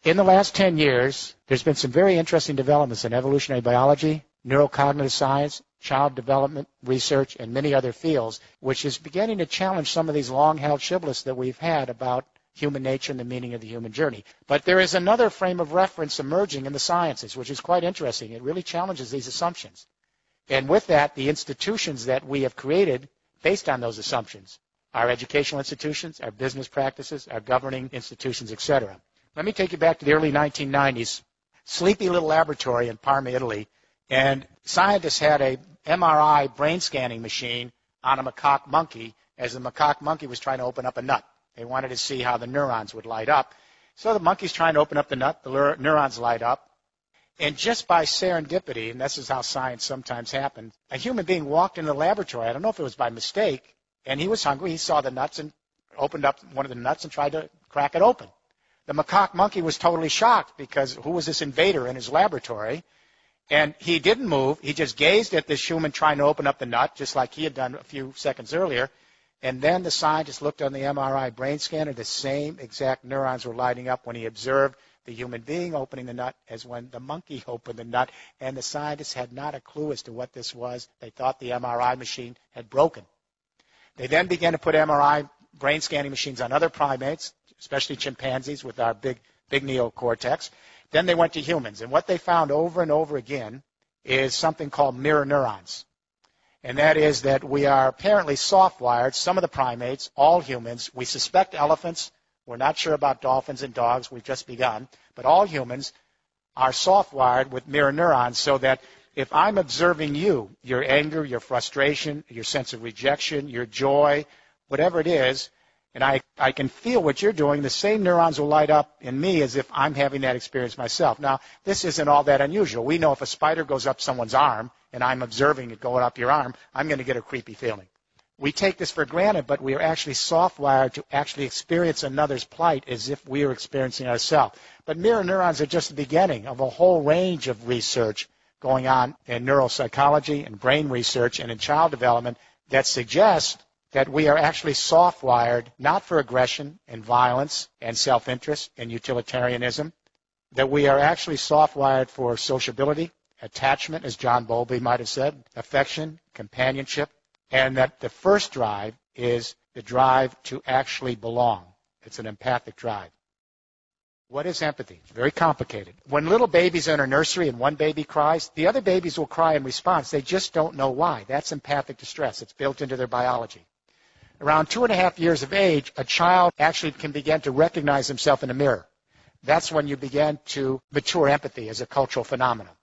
In the last 10 years, there's been some very interesting developments in evolutionary biology, neurocognitive science, child development research, and many other fields, which is beginning to challenge some of these long-held shibboleths that we've had about human nature and the meaning of the human journey. But there is another frame of reference emerging in the sciences, which is quite interesting. It really challenges these assumptions. And with that, the institutions that we have created based on those assumptions, our educational institutions, our business practices, our governing institutions, etc. Let me take you back to the early 1990s, sleepy little laboratory in Parma, Italy, and scientists had a MRI brain scanning machine on a macaque monkey as the macaque monkey was trying to open up a nut. They wanted to see how the neurons would light up. So the monkey's trying to open up the nut, the neurons light up, and just by serendipity, and this is how science sometimes happens, a human being walked into the laboratory, I don't know if it was by mistake, and he was hungry, he saw the nuts and opened up one of the nuts and tried to crack it open. The macaque monkey was totally shocked because who was this invader in his laboratory? And he didn't move. He just gazed at this human trying to open up the nut, just like he had done a few seconds earlier. And then the scientist looked on the MRI brain scanner. The same exact neurons were lighting up when he observed the human being opening the nut as when the monkey opened the nut. And the scientists had not a clue as to what this was. They thought the MRI machine had broken. They then began to put MRI brain scanning machines on other primates, especially chimpanzees with our big neocortex. Then they went to humans, and what they found over and over again is something called mirror neurons. And that is that we are apparently soft-wired, some of the primates, all humans. We suspect elephants. We're not sure about dolphins and dogs. We've just begun. But all humans are soft-wired with mirror neurons so that if I'm observing you, your anger, your frustration, your sense of rejection, your joy, whatever it is, and I can feel what you're doing, the same neurons will light up in me as if I'm having that experience myself. Now, this isn't all that unusual. We know if a spider goes up someone's arm and I'm observing it going up your arm, I'm going to get a creepy feeling. We take this for granted, but we are actually soft-wired to actually experience another's plight as if we are experiencing ourselves. But mirror neurons are just the beginning of a whole range of research going on in neuropsychology and brain research and in child development that suggests that we are actually soft-wired, not for aggression and violence and self-interest and utilitarianism, that we are actually soft-wired for sociability, attachment, as John Bowlby might have said, affection, companionship, and that the first drive is the drive to actually belong. It's an empathic drive. What is empathy? It's very complicated. When little babies enter nursery and one baby cries, the other babies will cry in response. They just don't know why. That's empathic distress. It's built into their biology. Around 2.5 years of age, a child actually can begin to recognize himself in a mirror. That's when you begin to mature empathy as a cultural phenomenon.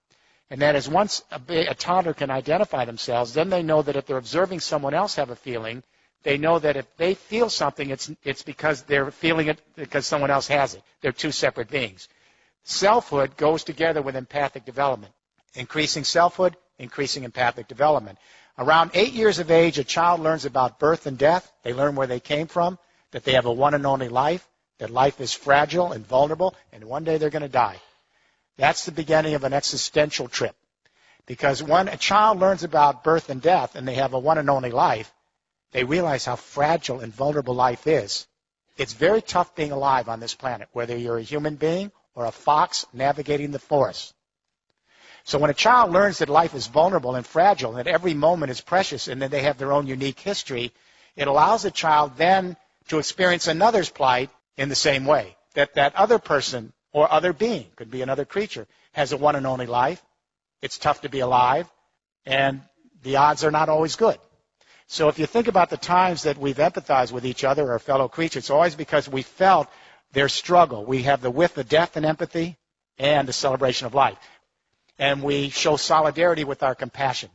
And that is once a toddler can identify themselves, then they know that if they're observing someone else have a feeling, they know that if they feel something, it's because they're feeling it because someone else has it. They're two separate beings. Selfhood goes together with empathic development. Increasing selfhood, increasing empathic development. Around 8 years of age, a child learns about birth and death. They learn where they came from, that they have a one and only life, that life is fragile and vulnerable, and one day they're going to die. That's the beginning of an existential trip. Because when a child learns about birth and death and they have a one and only life, they realize how fragile and vulnerable life is. It's very tough being alive on this planet, whether you're a human being or a fox navigating the forest. So when a child learns that life is vulnerable and fragile, and that every moment is precious, and that they have their own unique history, it allows the child then to experience another's plight in the same way. That other person or other being, could be another creature, has a one and only life. It's tough to be alive, and the odds are not always good. So if you think about the times that we've empathized with each other or fellow creatures, it's always because we felt their struggle. We have the width of death in empathy and the celebration of life. And we show solidarity with our compassion.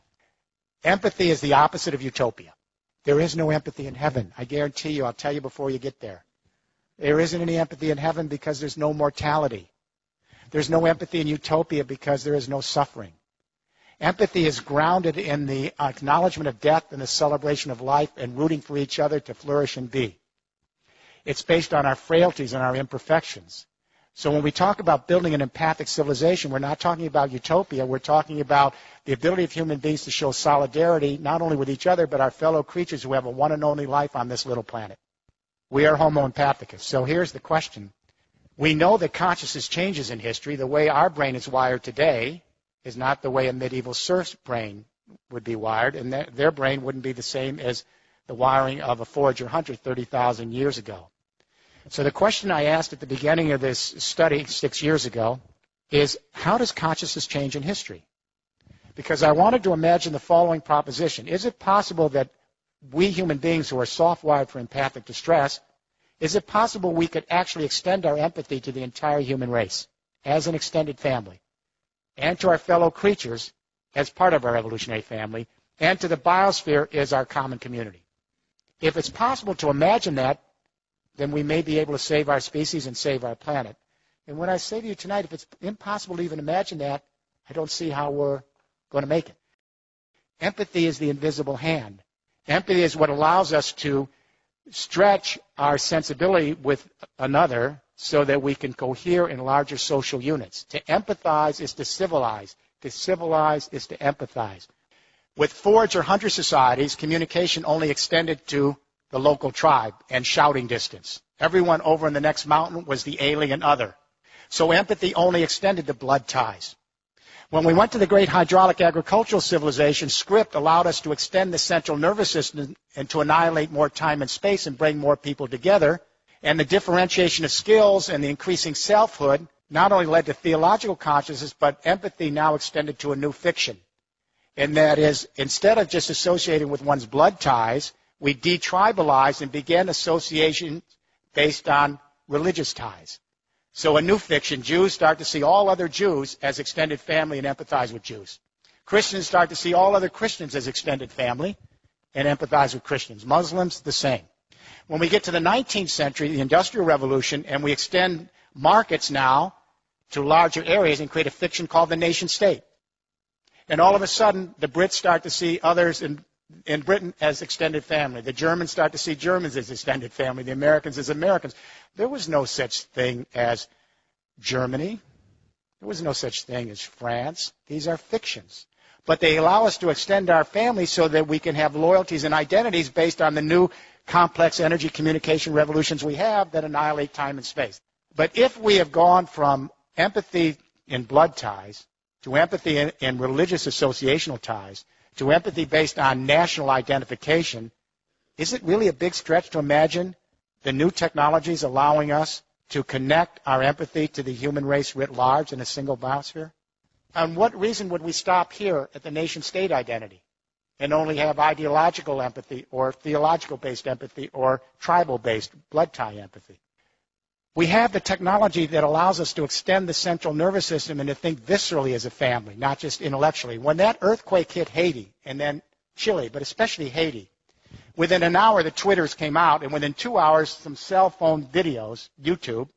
Empathy is the opposite of utopia. There is no empathy in heaven. I guarantee you, I'll tell you before you get there. There isn't any empathy in heaven because there's no mortality. There's no empathy in utopia because there is no suffering. Empathy is grounded in the acknowledgement of death and the celebration of life and rooting for each other to flourish and be. It's based on our frailties and our imperfections. So when we talk about building an empathic civilization, we're not talking about utopia. We're talking about the ability of human beings to show solidarity not only with each other, but our fellow creatures who have a one and only life on this little planet. We are Homo empathicus. So here's the question. We know that consciousness changes in history. The way our brain is wired today is not the way a medieval serf's brain would be wired, and their brain wouldn't be the same as the wiring of a forager hunter 30,000 years ago. So the question I asked at the beginning of this study 6 years ago is, how does consciousness change in history? Because I wanted to imagine the following proposition. Is it possible that we human beings who are soft-wired for empathic distress, is it possible we could actually extend our empathy to the entire human race as an extended family, and to our fellow creatures as part of our evolutionary family, and to the biosphere as our common community? If it's possible to imagine that, then we may be able to save our species and save our planet. And when I say to you tonight, if it's impossible to even imagine that, I don't see how we're going to make it. Empathy is the invisible hand. Empathy is what allows us to stretch our sensibility with another so that we can cohere in larger social units. To empathize is to civilize. To civilize is to empathize. With forage or hunter societies, communication only extended to the local tribe and shouting distance. Everyone over in the next mountain was the alien other. So empathy only extended to blood ties. When we went to the great hydraulic agricultural civilization, script allowed us to extend the central nervous system and to annihilate more time and space and bring more people together. And the differentiation of skills and the increasing selfhood not only led to theological consciousness, but empathy now extended to a new fiction. And that is, instead of just associating with one's blood ties, we detribalized and began association based on religious ties. So a new fiction, Jews start to see all other Jews as extended family and empathize with Jews. Christians start to see all other Christians as extended family and empathize with Christians. Muslims, the same. When we get to the 19th century, the Industrial Revolution, and we extend markets now to larger areas and create a fiction called the nation state. And all of a sudden, the Brits start to see others in Britain as extended family. The Germans start to see Germans as extended family. The Americans as Americans. There was no such thing as Germany. There was no such thing as France. These are fictions. But they allow us to extend our family so that we can have loyalties and identities based on the new complex energy communication revolutions we have that annihilate time and space. But if we have gone from empathy in blood ties to empathy in religious associational ties to empathy based on national identification, is it really a big stretch to imagine the new technologies allowing us to connect our empathy to the human race writ large in a single biosphere? On what reason would we stop here at the nation-state identity and only have ideological empathy or theological-based empathy or tribal-based blood tie empathy? We have the technology that allows us to extend the central nervous system and to think viscerally as a family, not just intellectually. When that earthquake hit Haiti, and then Chile, but especially Haiti, within an hour the Twitters came out, and within 2 hours some cell phone videos, YouTube,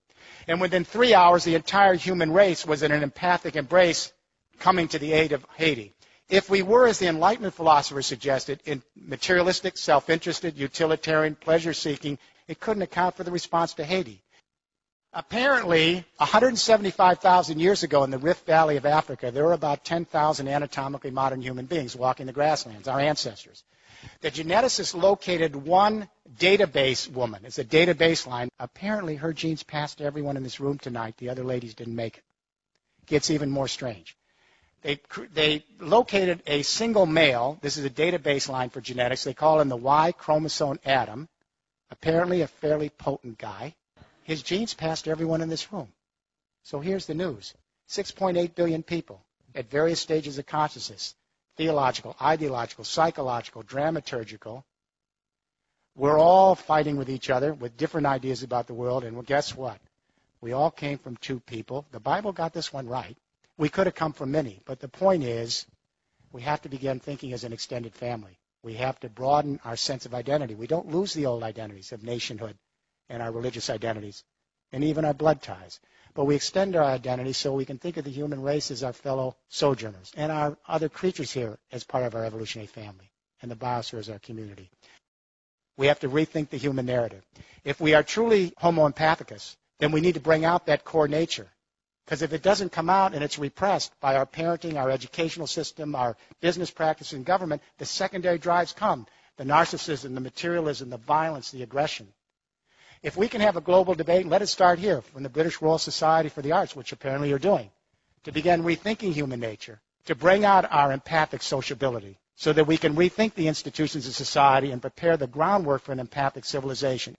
and within 3 hours the entire human race was in an empathic embrace coming to the aid of Haiti. If we were, as the Enlightenment philosophers suggested, in materialistic, self-interested, utilitarian, pleasure-seeking, it couldn't account for the response to Haiti. Apparently, 175,000 years ago in the Rift Valley of Africa, there were about 10,000 anatomically modern human beings walking the grasslands, our ancestors. The geneticists located one database woman. It's a database line. Apparently, her genes passed to everyone in this room tonight. The other ladies didn't make it. Gets even more strange. They located a single male. This is a database line for genetics. They call him the Y chromosome Adam. Apparently, a fairly potent guy. His genes passed to everyone in this room. So here's the news. 6.8 billion people at various stages of consciousness, theological, ideological, psychological, dramaturgical. We're all fighting with each other with different ideas about the world, and well, guess what? We all came from two people. The Bible got this one right. We could have come from many, but the point is we have to begin thinking as an extended family. We have to broaden our sense of identity. We don't lose the old identities of nationhood and our religious identities, and even our blood ties. But we extend our identity so we can think of the human race as our fellow sojourners and our other creatures here as part of our evolutionary family, and the biosphere as our community. We have to rethink the human narrative. If we are truly homo empathicus, then we need to bring out that core nature. Because if it doesn't come out and it's repressed by our parenting, our educational system, our business practice and government, the secondary drives come. The narcissism, the materialism, the violence, the aggression. If we can have a global debate, let it start here from the British Royal Society for the Arts, which apparently you're doing, to begin rethinking human nature, to bring out our empathic sociability so that we can rethink the institutions of society and prepare the groundwork for an empathic civilization.